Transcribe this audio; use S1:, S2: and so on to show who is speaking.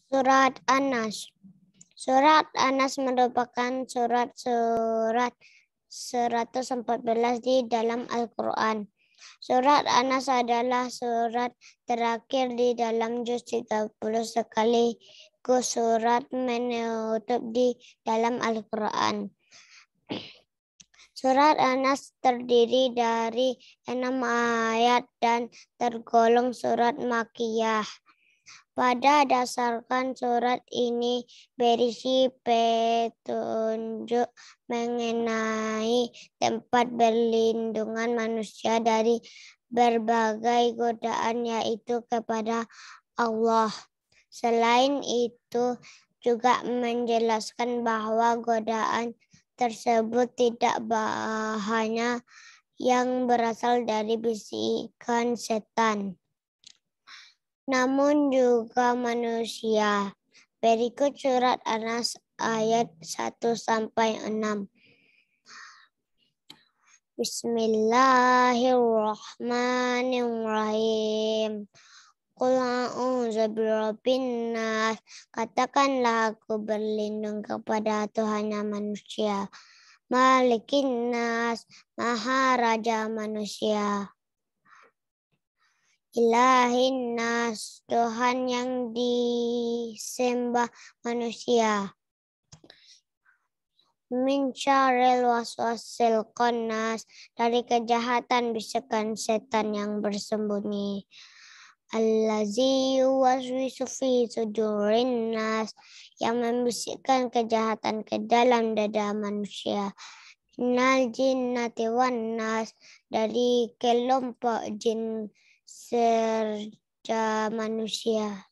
S1: Surat An-Nas. Surat An-Nas merupakan surat 114 di dalam Al-Quran. Surat An-Nas adalah surat terakhir di dalam juz 30 sekaligus surat menutup di dalam Al-Quran. Surat An-Nas terdiri dari 6 ayat dan tergolong surat Makkiyah. Pada dasarkan surat ini berisi petunjuk mengenai tempat berlindungan manusia dari berbagai godaan, yaitu kepada Allah. Selain itu juga menjelaskan bahwa godaan tersebut tidak hanya yang berasal dari bisikan setan, namun juga manusia. Berikut surat An-Nas ayat 1-6. Bismillahirrahmanirrahim. Qul a'udzu birabbin nas. Katakanlah aku berlindung kepada Tuhannya manusia. Malikin nas, Maha Raja manusia. Ilahin nas, Tuhan yang disembah manusia. Min syarril waswasil khannas, dari kejahatan bisikan setan yang bersembunyi. Allazi yuwaswisu fi sudurin nas, yang membisikkan kejahatan ke dalam dada manusia. Minal jinnati wan nas, dari kelompok jin serta manusia.